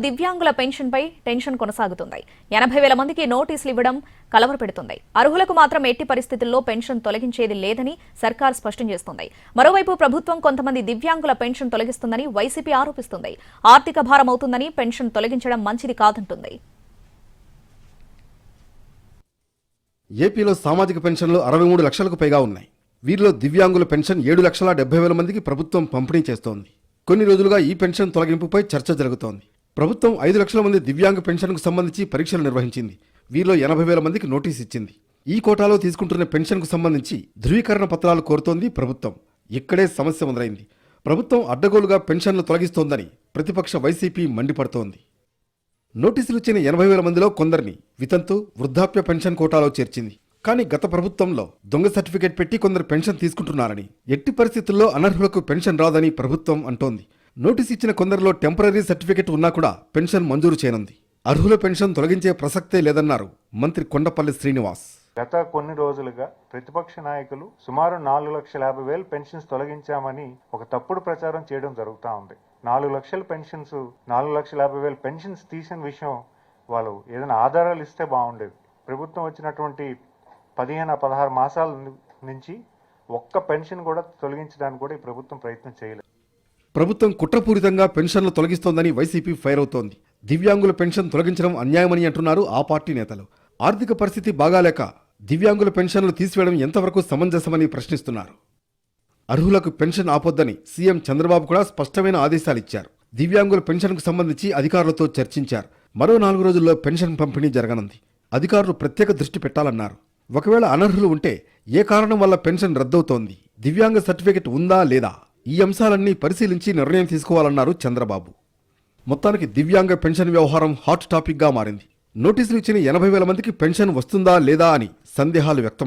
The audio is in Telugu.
దివ్యాంగుల పెన్షన్ పై టెన్షన్ కొనసాగుతుంది. 80,000 మందికి నోటీసులు ఇవ్వడం కలవరపెడుతుంది. అర్హులకు మాత్రం ఎట్టి పరిస్థితుల్లో పెన్షన్ తొలగించేది లేదని సర్కార్ స్పష్టం చేస్తుంది. మరోవైపు ప్రభుత్వం కొంతమంది దివ్యాంగుల పెన్షన్ తొలగిస్తుందని వైసీపీ ఆరోపిస్తుంది. ఆర్థిక భారం అవుతుందని పెన్షన్ తొలగించడం మంచిది కాదంటుంది. ఏపీలో సామాజిక పెన్షన్లు 63 లక్షలకు పైగా ఉన్నాయి. వీరిలో దివ్యాంగుల పెన్షన్ 7,70,000 మందికి ప్రభుత్వం పంపిణీ చేస్తోంది. కొన్ని రోజులుగా ఈ పెన్షన్ తొలగింపుపై చర్చ జరుగుతోంది. ప్రభుత్వం 5 లక్షల మంది దివ్యాంగ పెన్షన్కు సంబంధించి పరీక్షలు నిర్వహించింది. వీరిలో 80,000 మందికి నోటీస్ ఇచ్చింది. ఈ కోటాలో తీసుకుంటున్న పెన్షన్కు సంబంధించి ధృవీకరణ పత్రాలు కోరుతోంది ప్రభుత్వం. ఇక్కడే సమస్య మొదలైంది. ప్రభుత్వం అడ్డగోలుగా పెన్షన్లు తొలగిస్తోందని ప్రతిపక్ష వైసీపీ మండిపడుతోంది. నోటీసులు ఇచ్చిన 80,000 మందిలో కొందరిని వితంతు, వృద్ధాప్య పెన్షన్ కోటాలో చేర్చింది. కానీ గత ప్రభుత్వంలో దొంగ సర్టిఫికేట్ పెట్టి కొందరు పెన్షన్ తీసుకుంటున్నారని, ఎట్టి పరిస్థితుల్లో అనర్హులకు పెన్షన్ రాదని ప్రభుత్వం అంటోంది. నోటీస్ ఇచ్చిన కొందరిలో టెంపరరీ సర్టిఫికేట్ ఉన్నా కూడా పెన్షన్ మంజూరు చేయనుంది. అర్హుల పెన్షన్ తొలగించే ప్రసక్తే లేదన్నారు మంత్రి కొండపల్లి శ్రీనివాస్. గత కొన్ని రోజులుగా ప్రతిపక్ష నాయకులు సుమారు 4,50,000 పెన్షన్స్ తొలగించామని ఒక తప్పుడు ప్రచారం చేయడం జరుగుతూ ఉంది. 4 లక్షల పెన్షన్స్, 4,50,000 పెన్షన్స్ తీసిన విషయం వాళ్ళు ఏదైనా ఆధారాలు ఇస్తే బాగుండేది. ప్రభుత్వం వచ్చినటువంటి 15-16 మాసాల నుంచి ఒక్క పెన్షన్ కూడా తొలగించడానికి కూడా ఈ ప్రభుత్వం ప్రయత్నం చేయలేదు. ప్రభుత్వం కుట్రపూరితంగా పెన్షన్లు తొలగిస్తోందని వైసీపీ ఫైర్ అవుతోంది. దివ్యాంగుల పెన్షన్ తొలగించడం అన్యాయమని అంటున్నారు ఆ పార్టీ నేతలు. ఆర్థిక పరిస్థితి బాగాలేక దివ్యాంగుల పెన్షన్లు తీసివేయడం ఎంతవరకు సమంజసమని ప్రశ్నిస్తున్నారు. అర్హులకు పెన్షన్ ఆపొద్దని సీఎం చంద్రబాబు కూడా స్పష్టమైన ఆదేశాలిచ్చారు. దివ్యాంగుల పెన్షన్కు సంబంధించి అధికారులతో చర్చించారు. మరో 4 రోజుల్లో పెన్షన్ పంపిణీ జరగనుంది. అధికారులు ప్రత్యేక దృష్టి పెట్టాలన్నారు. ఒకవేళ అనర్హులు ఉంటే ఏ కారణం వల్ల పెన్షన్ రద్దవుతోంది, దివ్యాంగ సర్టిఫికెట్ ఉందా లేదా, ఈ అంశాలన్నీ పరిశీలించి నిర్ణయం తీసుకోవాలన్నారు చంద్రబాబు. మొత్తానికి దివ్యాంగ పెన్షన్ వ్యవహారం హాట్ టాపిక్గా మారింది. నోటీసులు ఇచ్చిన 80,000 మందికి పెన్షన్ వస్తుందా లేదా అని సందేహాలు వ్యక్తం